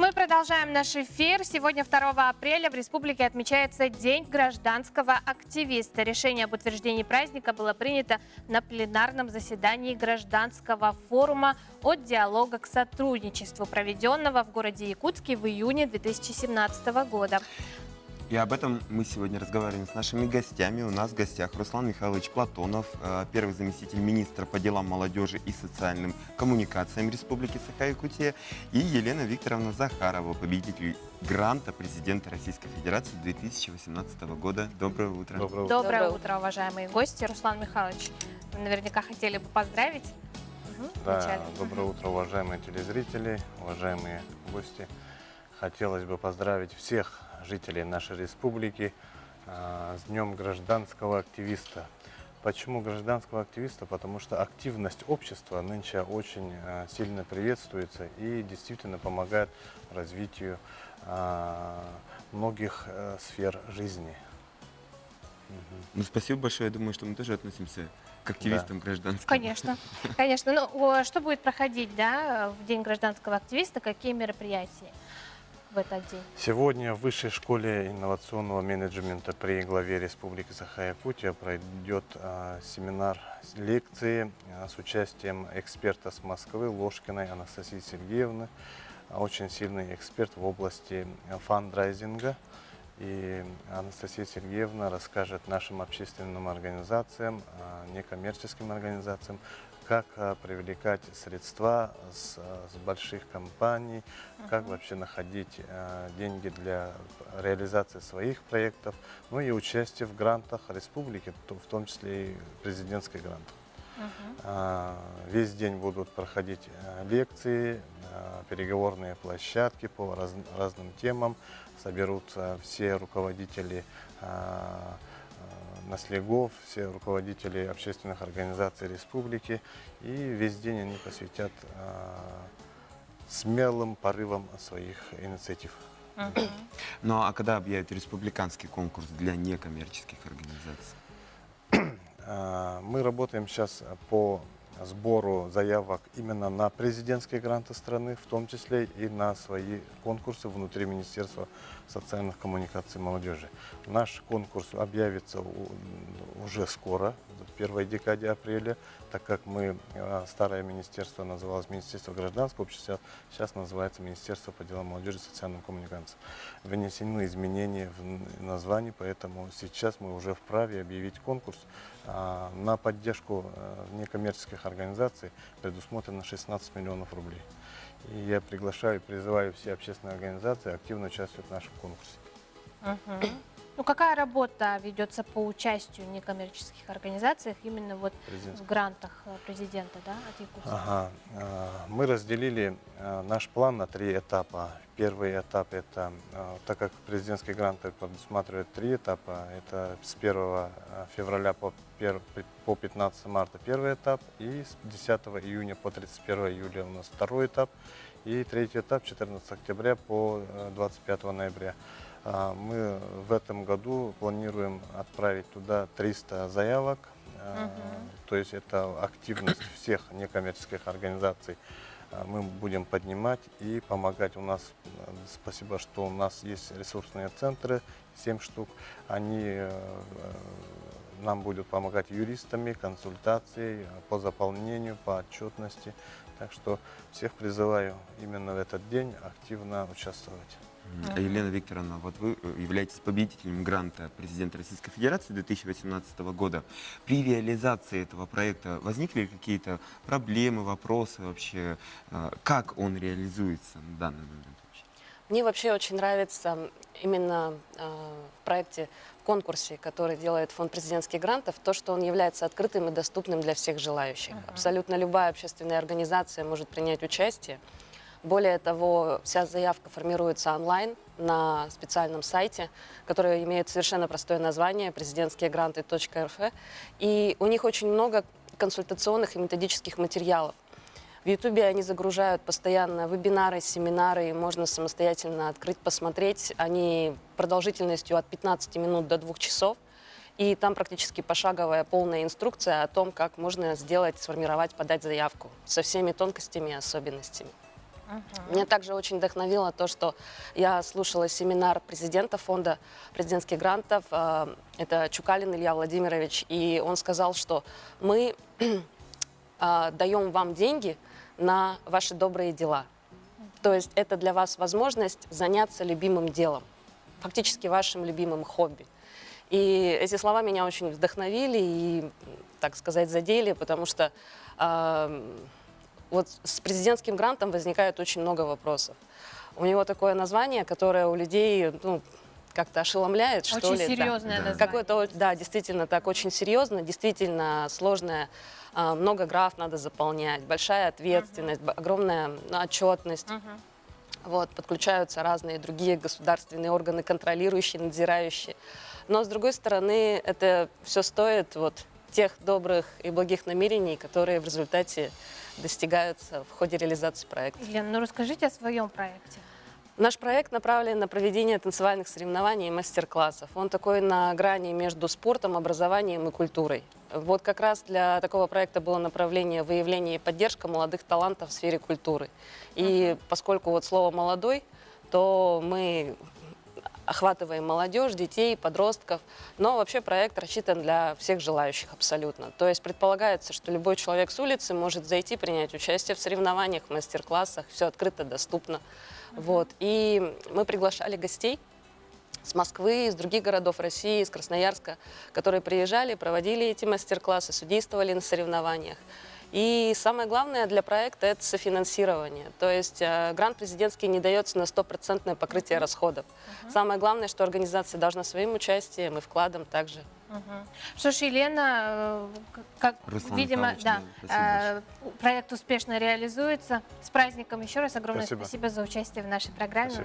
Мы продолжаем наш эфир. Сегодня, 2 апреля, в республике отмечается День гражданского активиста. Решение об утверждении праздника было принято на пленарном заседании гражданского форума «От диалога к сотрудничеству», проведенного в городе Якутске в июне 2017 года. И об этом мы сегодня разговариваем с нашими гостями. У нас в гостях Руслан Михайлович Платонов, первый заместитель министра по делам молодежи и социальным коммуникациям Республики Саха-Якутия, и Елена Викторовна Захарова, победитель гранта президента Российской Федерации 2018 года. Доброе утро. Доброе утро, уважаемые гости. Руслан Михайлович, вы наверняка хотели бы поздравить. Да, доброе утро, уважаемые телезрители, уважаемые гости. Хотелось бы поздравить всех жителей нашей республики с Днем гражданского активиста. Почему гражданского активиста? Потому что активность общества нынче очень сильно приветствуется и действительно помогает развитию многих сфер жизни. Ну, спасибо большое. Я думаю, что мы тоже относимся к активистам гражданского. Конечно, конечно. Ну, что будет проходить, в День гражданского активиста? Какие мероприятия в этот день? Сегодня в Высшей школе инновационного менеджмента при главе Республики Саха-Якутия пройдет семинар, лекции с участием эксперта с Москвы Ложкиной Анастасии Сергеевны. Очень сильный эксперт в области фандрайзинга. И Анастасия Сергеевна расскажет нашим общественным организациям, некоммерческим организациям, как привлекать средства с больших компаний, как вообще находить деньги для реализации своих проектов, ну и участие в грантах республики, в том числе и президентских грантах. Весь день будут проходить лекции, переговорные площадки по разным темам, соберутся все руководители наслегов, все руководители общественных организаций республики, и весь день они посвятят смелым порывам своих инициатив. Ну а когда объявят республиканский конкурс для некоммерческих организаций? Мы работаем сейчас по сбору заявок именно на президентские гранты страны, в том числе и на свои конкурсы внутри Министерства социальных коммуникаций и молодежи. Наш конкурс объявится уже скоро, в первой декаде апреля, так как мы, старое министерство называлось Министерство гражданского общества, сейчас называется Министерство по делам молодежи и социальным коммуникациям. Внесены изменения в названии, поэтому сейчас мы уже вправе объявить конкурс. На поддержку некоммерческих организаций предусмотрено 16 миллионов рублей. И я приглашаю и призываю все общественные организации активно участвовать в нашем конкурсе. Ну, какая работа ведется по участию в некоммерческих организациях именно вот в грантах президента, от Якутска? Мы разделили наш план на 3 этапа. Первый этап – это, так как президентские гранты предусматривают 3 этапа, это с 1 февраля по 15 марта первый этап, и с 10 июня по 31 июля у нас второй этап, и третий этап 14 октября по 25 ноября. Мы в этом году планируем отправить туда 300 заявок, то есть это активность всех некоммерческих организаций. Мы будем поднимать и помогать. У нас, спасибо, что у нас есть ресурсные центры, 7 штук. Они нам будут помогать юристами, консультацией по заполнению, по отчетности. Так что всех призываю именно в этот день активно участвовать. Елена Викторовна, вот вы являетесь победителем гранта президента Российской Федерации 2018 года. При реализации этого проекта возникли какие-то проблемы, вопросы вообще? Как он реализуется на данный момент? Мне вообще очень нравится именно в проекте, в конкурсе, который делает Фонд президентских грантов, то, что он является открытым и доступным для всех желающих. Абсолютно любая общественная организация может принять участие. Более того, вся заявка формируется онлайн на специальном сайте, который имеет совершенно простое название президентскиегранты.рф. И у них очень много консультационных и методических материалов. В Ютубе они загружают постоянно вебинары, семинары, и можно самостоятельно открыть, посмотреть. Они продолжительностью от 15 минут до 2 часов. И там практически пошаговая полная инструкция о том, как можно сделать, сформировать, подать заявку со всеми тонкостями и особенностями. Меня также очень вдохновило то, что я слушала семинар президента фонда президентских грантов. Это Чукалин Илья Владимирович. И он сказал, что мы даем вам деньги на ваши добрые дела. То есть это для вас возможность заняться любимым делом, фактически вашим любимым хобби. И эти слова меня очень вдохновили и, так сказать, задели, потому что вот с президентским грантом возникает очень много вопросов. У него такое название, которое у людей, ну, как-то ошеломляет, что Очень ли. серьезное Да. название. Какое-то, да, действительно так очень серьезно, действительно сложное. Много граф надо заполнять, большая ответственность, огромная отчетность. Вот, подключаются разные другие государственные органы, контролирующие, надзирающие. Но, с другой стороны, это все стоит вот тех добрых и благих намерений, которые в результате достигаются в ходе реализации проекта. Елена, ну расскажите о своем проекте. Наш проект направлен на проведение танцевальных соревнований и мастер-классов. Он такой на грани между спортом, образованием и культурой. Вот как раз для такого проекта было направление выявления и поддержка молодых талантов в сфере культуры. И поскольку вот слово «молодой», то мы охватываем молодежь, детей, подростков. Но вообще проект рассчитан для всех желающих абсолютно. То есть предполагается, что любой человек с улицы может зайти, принять участие в соревнованиях, в мастер-классах. Все открыто, доступно. Вот. И мы приглашали гостей с Москвы, из других городов России, из Красноярска, которые приезжали, проводили эти мастер-классы, судействовали на соревнованиях. И самое главное для проекта – это софинансирование. То есть грант президентский не дается на 100% покрытие расходов. Самое главное, что организация должна своим участием и вкладом также. Что ж, Елена, как Руслан видимо, Михайлович, да, да, спасибо проект успешно реализуется. С праздником еще раз огромное Спасибо. спасибо за участие в нашей программе. Спасибо.